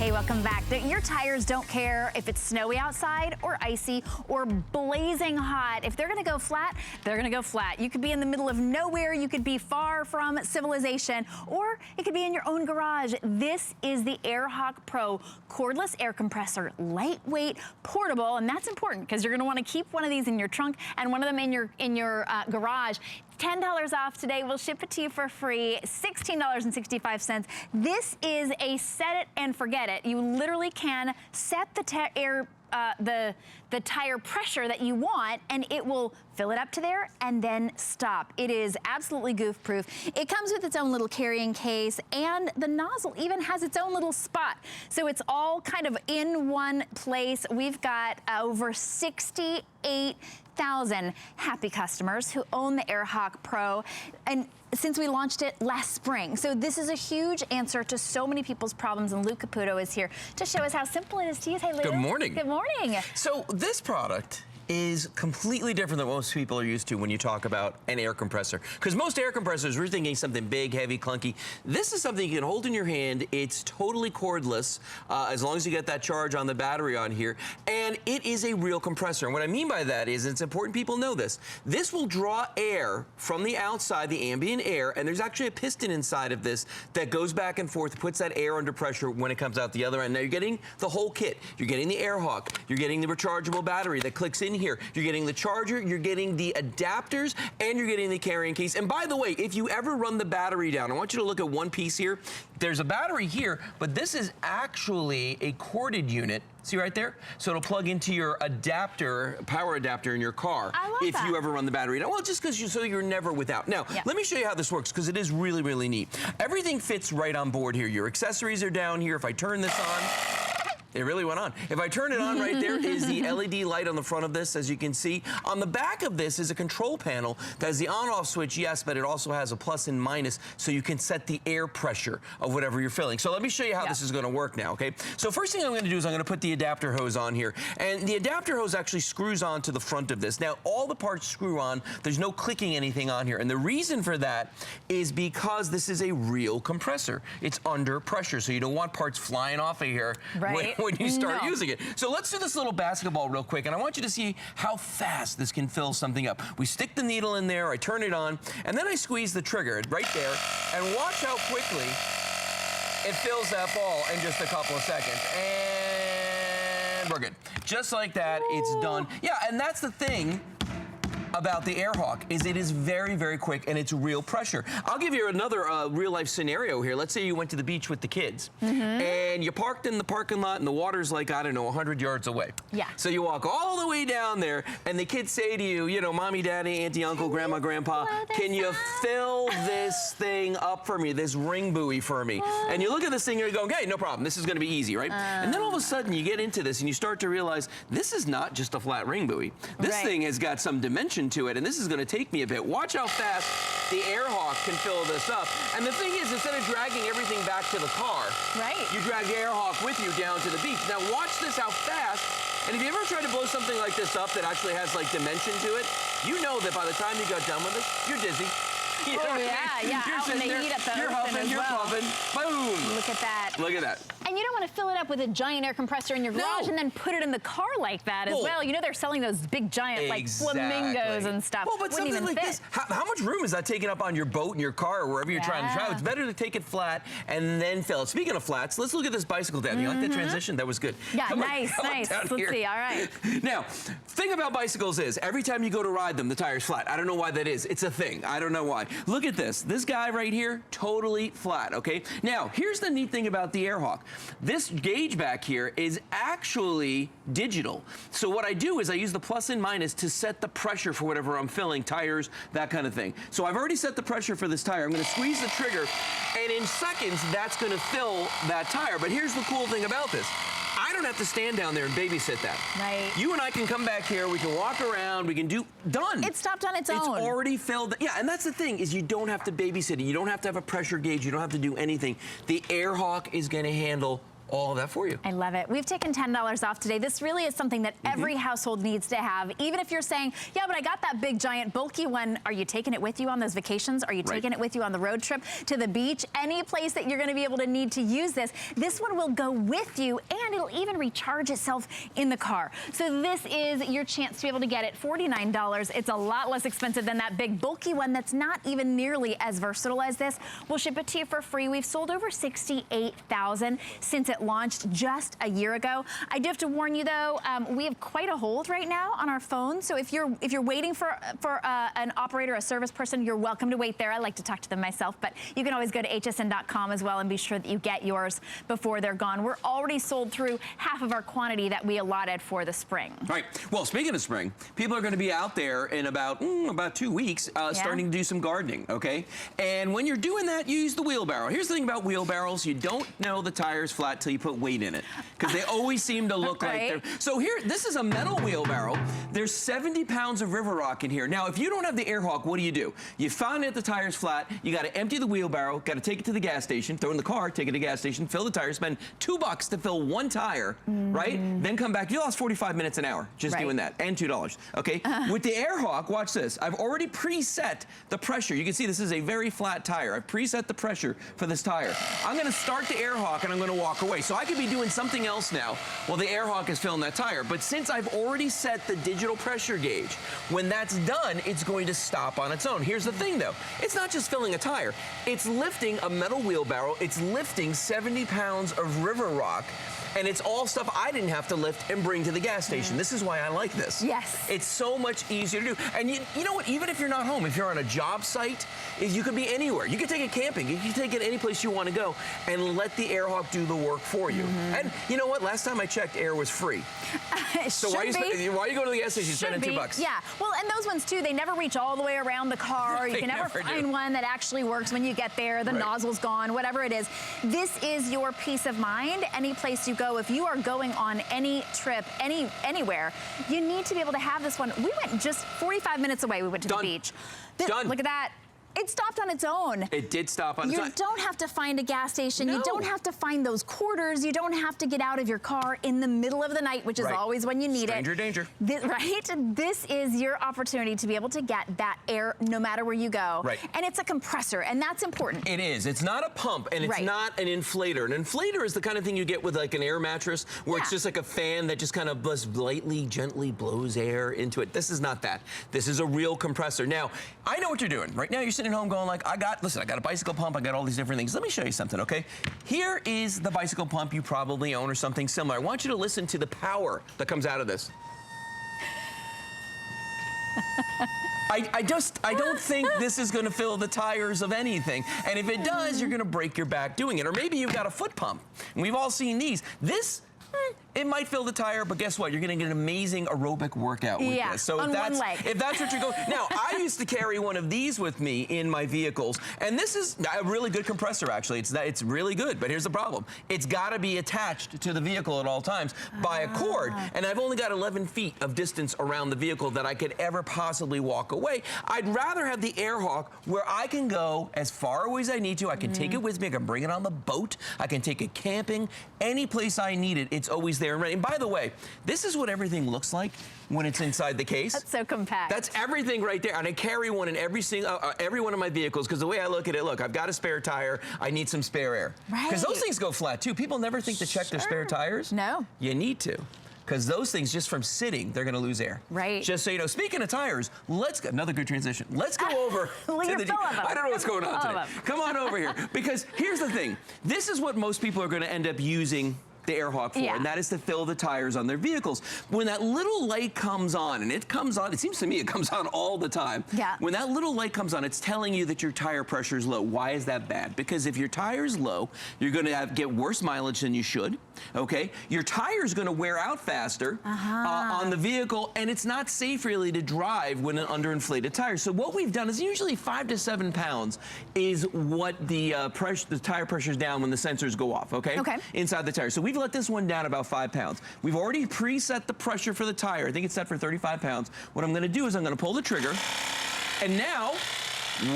Hey, welcome back. Your tires don't care if it's snowy outside or icy or blazing hot. If they're gonna go flat, they're gonna go flat. You could be in the middle of nowhere, you could be far from civilization, or it could be in your own garage. This is the AirHawk Pro cordless air compressor, lightweight, portable, and that's important because you're gonna wanna keep one of these in your trunk and one of them in your garage. $10 off today. We'll ship it to you for free, $16.65. This is a set it and forget it. You literally can set the tire pressure that you want, and it will fill it up to there and then stop. It is absolutely goof proof. It comes with its own little carrying case, and the nozzle even has its own little spot. So it's all kind of in one place. We've got over 68,000 happy customers who own the AirHawk Pro, and since we launched it last spring. So this is a huge answer to so many people's problems, and Lou Caputo is here to show us how simple it is to use. Hey, Lou. Good morning. Good morning. So this product is completely different than most people are used to when you talk about an air compressor. Because most air compressors, we're thinking something big, heavy, clunky. This is something you can hold in your hand. It's totally cordless, as long as you get that charge on the battery on here. And it is a real compressor. And what I mean by that is, it's important people know this. This will draw air from the outside, the ambient air, and there's actually a piston inside of this that goes back and forth, puts that air under pressure when it comes out the other end. Now you're getting the whole kit. You're getting the AirHawk. You're getting the rechargeable battery that clicks in here. You're getting the charger, you're getting the adapters, and you're getting the carrying case. And by the way, if you ever run the battery down, I want you to look at one piece here. There's a battery here, but this is actually a corded unit. See right there? So it'll plug into your adapter, power adapter in your car. I love if that. you ever run the battery down. Well, just because so you're never without. Now, let me show you how this works, because it is really, really neat. Everything fits right on board here. Your accessories are down here. If I turn this on, it really went on. If I turn it on, right there is the LED light on the front of this, as you can see. On the back of this is a control panel that has the on-off switch, yes, but it also has a plus and minus, so you can set the air pressure of whatever you're filling. So let me show you how this is gonna work now, okay? So first thing I'm gonna do is I'm gonna put the adapter hose on here. And the adapter hose actually screws on to the front of this. Now, all the parts screw on. There's no clicking anything on here. And the reason for that is because this is a real compressor. It's under pressure, so you don't want parts flying off of here. Right. When you start using it. So let's do this little basketball real quick, and I want you to see how fast this can fill something up. We stick the needle in there, I turn it on, and then I squeeze the trigger right there, and watch how quickly it fills that ball in just a couple of seconds. And we're good. Just like that, it's done. Yeah, and that's the thing about the AirHawk, is it is very, very quick, and it's real pressure. I'll give you another real life scenario here. Let's say you went to the beach with the kids, and you parked in the parking lot, and the water's like, I don't know, 100 yards away. Yeah. So you walk all the way down there, and the kids say to you, you know, mommy, daddy, auntie, uncle, grandma, grandpa, can you fill this thing up for me, this ring buoy for me? And you look at this thing, and you're going, hey, no problem, this is gonna be easy, right? And then all of a sudden, you get into this, and you start to realize, this is not just a flat ring buoy. This thing has got some dimension to it, and this is going to take me a bit. Watch how fast the AirHawk can fill this up. And the thing is, instead of dragging everything back to the car, you drag the AirHawk with you down to the beach. Now watch this, how fast. And if you ever tried to blow something like this up that actually has like dimension to it, you know that by the time you got done with it, you're dizzy. You know yeah, you're out in the heat at the you're huffing, you're puffing, boom. Look at that. Look at that. And you don't want to fill it up with a giant air compressor in your garage and then put it in the car like that as well. You know they're selling those big giant like flamingos and stuff. Well, but something like this, how much room is that taking up on your boat and your car or wherever you're trying to travel? It's better to take it flat and then fill it. Speaking of flats, let's look at this bicycle, Dad. You like that transition? That was good. Yeah, nice. Let's see, all right. Now, thing about bicycles is, every time you go to ride them, the tire's flat. I don't know why that is. It's a thing. I don't know why. Look at this. This guy right here, totally flat, okay? Now, here's the neat thing about the AirHawk. This gauge back here is actually digital. So what I do is I use the plus and minus to set the pressure for whatever I'm filling, tires, that kind of thing. So I've already set the pressure for this tire. I'm gonna squeeze the trigger, and in seconds, that's gonna fill that tire. But here's the cool thing about this. I don't have to stand down there and babysit that. Right. You and I can come back here, we can walk around, we can do, done. It stopped on its own. It's already filled. Yeah, and that's the thing, is you don't have to babysit it. You don't have to have a pressure gauge. You don't have to do anything. The AirHawk is gonna handle all of that for you. I love it. We've taken $10 off today. This really is something that every household needs to have. Even if you're saying, yeah, but I got that big, giant, bulky one. Are you taking it with you on those vacations? Are you taking it with you on the road trip to the beach? Any place that you're going to be able to need to use this. This one will go with you, and it'll even recharge itself in the car. So this is your chance to be able to get it. $49. It's a lot less expensive than that big, bulky one that's not even nearly as versatile as this. We'll ship it to you for free. We've sold over 68,000 since it launched just a year ago. I do have to warn you though, we have quite a hold right now on our phones. So if you're waiting for an operator, a service person, you're welcome to wait there. I like to talk to them myself, but you can always go to hsn.com as well and be sure that you get yours before they're gone. We're already sold through half of our quantity that we allotted for the spring. Right. Well, speaking of spring, people are going to be out there in about 2 weeks starting to do some gardening, okay? And when you're doing that, you use the wheelbarrow. Here's the thing about wheelbarrows. You don't know the tire's flat till you put weight in it, because they always seem to look like they're... So here, this is a metal wheelbarrow. There's 70 pounds of river rock in here. Now, if you don't have the air hawk, what do? You find that the tire's flat, you got to empty the wheelbarrow, got to take it to the gas station, throw it in the car, take it to the gas station, fill the tire, spend $2 to fill one tire, right? Then come back. You lost 45 minutes an hour just doing that, and $2, okay? With the air hawk, watch this. I've already preset the pressure. You can see this is a very flat tire. I've preset the pressure for this tire. I'm going to start the air hawk and I'm going to walk away. So I could be doing something else now while the air hawk is filling that tire. But since I've already set the digital pressure gauge, when that's done, it's going to stop on its own. Here's the thing though. It's not just filling a tire. It's lifting a metal wheelbarrow. It's lifting 70 pounds of river rock. And it's all stuff I didn't have to lift and bring to the gas station. This is why I like this. Yes. It's so much easier to do. And you know what? Even if you're not home, if you're on a job site, you could be anywhere. You could take it camping. You can take it any place you want to go and let the air hawk do the work for you. And you know what? Last time I checked, air was free. So why are you going to the gas station spending $2? Yeah. Well, and those ones too, they never reach all the way around the car. You can never find one that actually works when you get there. The nozzle's gone, whatever it is. This is your peace of mind. Any place you go, if you are going on any trip, anywhere, you need to be able to have this one. We went just 45 minutes away. We went to the beach. Look at that. It stopped on its own. It did stop on its own. You don't have to find a gas station. You don't have to find those quarters. You don't have to get out of your car in the middle of the night, which is always when you need Stranger danger. This is your opportunity to be able to get that air no matter where you go. And it's a compressor, and that's important. It is. It's not a pump, and it's not an inflator. An inflator is the kind of thing you get with like an air mattress, where it's just like a fan that just kind of lightly, gently blows air into it. This is not that. This is a real compressor. Now, I know what you're doing. Right now, you're sitting at home going like, listen, I got a bicycle pump, I got all these different things. Let me show you something, okay? Here is the bicycle pump you probably own or something similar. I want you to listen to the power that comes out of this. I don't think this is going to fill the tires of anything. And if it does, you're going to break your back doing it. Or maybe you've got a foot pump. And we've all seen these. This, it might fill the tire, but guess what? You're going to get an amazing aerobic workout with this. So on one leg. If that's what you're going... Now, I used to carry one of these with me in my vehicles, and this is a really good compressor, actually. It's really good, but here's the problem. It's got to be attached to the vehicle at all times by a cord, and I've only got 11 feet of distance around the vehicle that I could ever possibly walk away. I'd rather have the air hawk where I can go as far away as I need to. I can take it with me. I can bring it on the boat. I can take it camping. Any place I need it, it's always there and ready. And by the way, this is what everything looks like when it's inside the case. That's so compact. That's everything right there. And I carry one in every one of my vehicles, because the way I look at it, look, I've got a spare tire. I need some spare air. Because those things go flat too. People never think to check their spare tires. No. You need to. Because those things, just from sitting, they're going to lose air. Just so you know. Speaking of tires, another good transition. Let's go over to the... I don't know what's going on today. Come on over here. Because here's the thing. This is what most people are going to end up using the air hawk for, and that is to fill the tires on their vehicles. When that little light comes on, and it comes on, it seems to me it comes on all the time. When that little light comes on, it's telling you that your tire pressure is low. Why is that bad? Because if your tire is low, you're going to get worse mileage than you should, okay? Your tire is going to wear out faster on the vehicle, and it's not safe really to drive when an underinflated tire. So what we've done is usually 5 to 7 pounds is what the tire pressure is down when the sensors go off, okay? Inside the tire. So we've let this one down about 5 pounds. We've already preset the pressure for the tire. I think it's set for 35 pounds. What I'm going to do is I'm going to pull the trigger, and now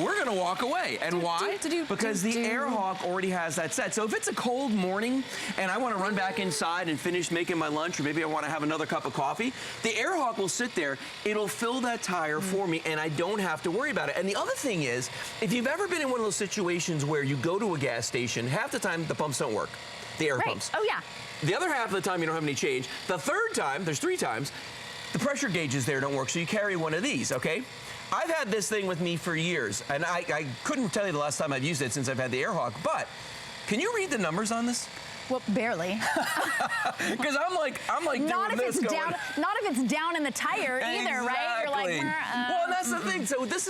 we're gonna walk away. And why? Because the Air Hawk already has that set. So if it's a cold morning and I wanna run back inside and finish making my lunch, or maybe I wanna have another cup of coffee, the Air Hawk will sit there, it'll fill that tire for me, and I don't have to worry about it. And the other thing is, if you've ever been in one of those situations where you go to a gas station, half the time the pumps don't work, the air pumps. Oh yeah. The other half of the time you don't have any change. The third time, there's 3 times, the pressure gauges there don't work, so you carry one of these, okay? I've had this thing with me for years, and I couldn't tell you the last time I've used it since I've had the Air Hawk, but can you read the numbers on this? Well, barely. Because I'm like not doing if this it's down. Not if it's down in the tire either, right? You're like, well, and that's the thing. So this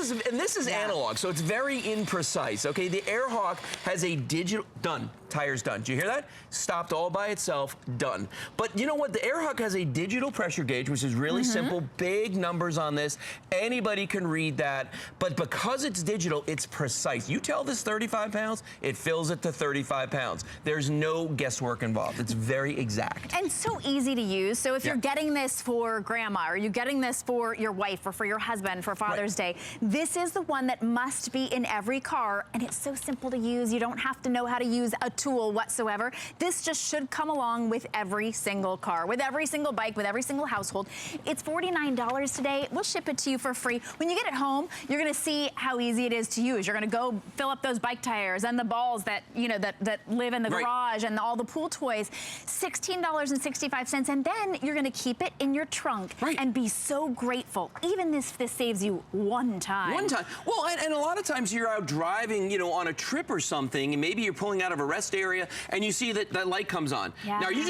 is analog, so it's very imprecise. Okay, the Air Hawk has a digital done. Tire's done. Did you hear that? Stopped all by itself. Done. But you know what? The Air Hawk has a digital pressure gauge, which is really simple. Big numbers on this. Anybody can read that. But because it's digital, it's precise. You tell this 35 pounds, it fills it to 35 pounds. There's no guesswork involved. It's very exact. And so easy to use. So if you're getting this for grandma, or you're getting this for your wife or for your husband for Father's Day, this is the one that must be in every car. And it's so simple to use. You don't have to know how to use a tool whatsoever. This just should come along with every single car, with every single bike, with every single household. It's $49 today. We'll ship it to you for free. When you get it home, you're gonna see how easy it is to use. You're gonna go fill up those bike tires and the balls that, you know, that live in the garage and all the pool toys. $16.65, and then you're gonna keep it in your trunk and be so grateful. Even this saves you one time. One time. Well, and a lot of times you're out driving, you know, on a trip or something, and maybe you're pulling out of a rest area and you see that light comes on. Now you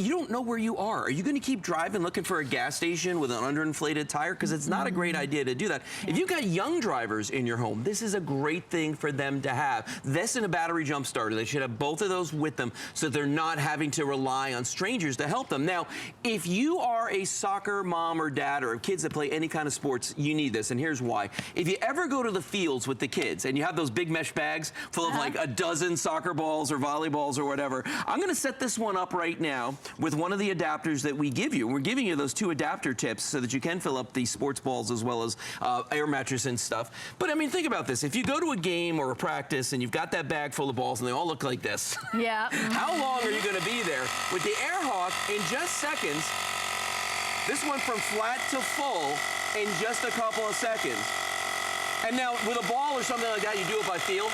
don't know where you are. Are you going to keep driving looking for a gas station with an underinflated tire? Because it's not a great idea to do that. If you've got young drivers in your home, this is a great thing for them to have. This and a battery jump starter. They should have both of those with them so they're not having to rely on strangers to help them. Now, if you are a soccer mom or dad or kids that play any kind of sports, you need this, and here's why. If you ever go to the fields with the kids and you have those big mesh bags full of like a dozen soccer balls or volleyballs or whatever, I'm going to set this one up right now with one of the adapters that we give you. We're giving you those 2 adapter tips so that you can fill up these sports balls as well as air mattress and stuff. But I mean, think about this. If you go to a game or a practice and you've got that bag full of balls and they all look like this, how long are you going to be there? With the Air Hawk, in just seconds, this went from flat to full in just a couple of seconds. And now with a ball or something like that, you do it by feel.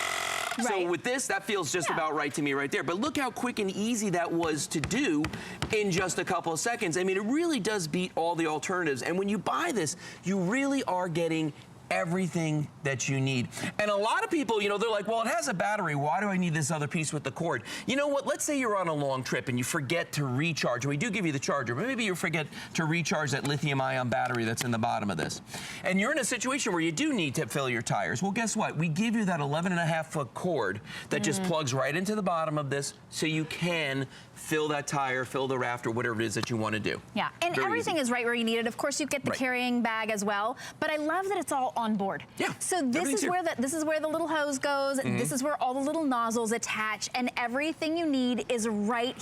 So with this, that feels just about right to me right there. But look how quick and easy that was to do in just a couple of seconds. I mean, it really does beat all the alternatives. And when you buy this, you really are getting everything that you need. And a lot of people, you know, they're like, well, it has a battery. Why do I need this other piece with the cord? You know what? Let's say you're on a long trip and you forget to recharge. We do give you the charger, but maybe you forget to recharge that lithium-ion battery that's in the bottom of this. And you're in a situation where you do need to fill your tires. Well, guess what? We give you that 11.5-foot cord that just plugs right into the bottom of this so you can fill that tire, fill the raft, or whatever it is that you want to do. Yeah, and very everything is right where you need it. Of course, you get the carrying bag as well, but I love that it's all on board. Yeah. So this is where the little hose goes. This is where all the little nozzles attach, and everything you need is right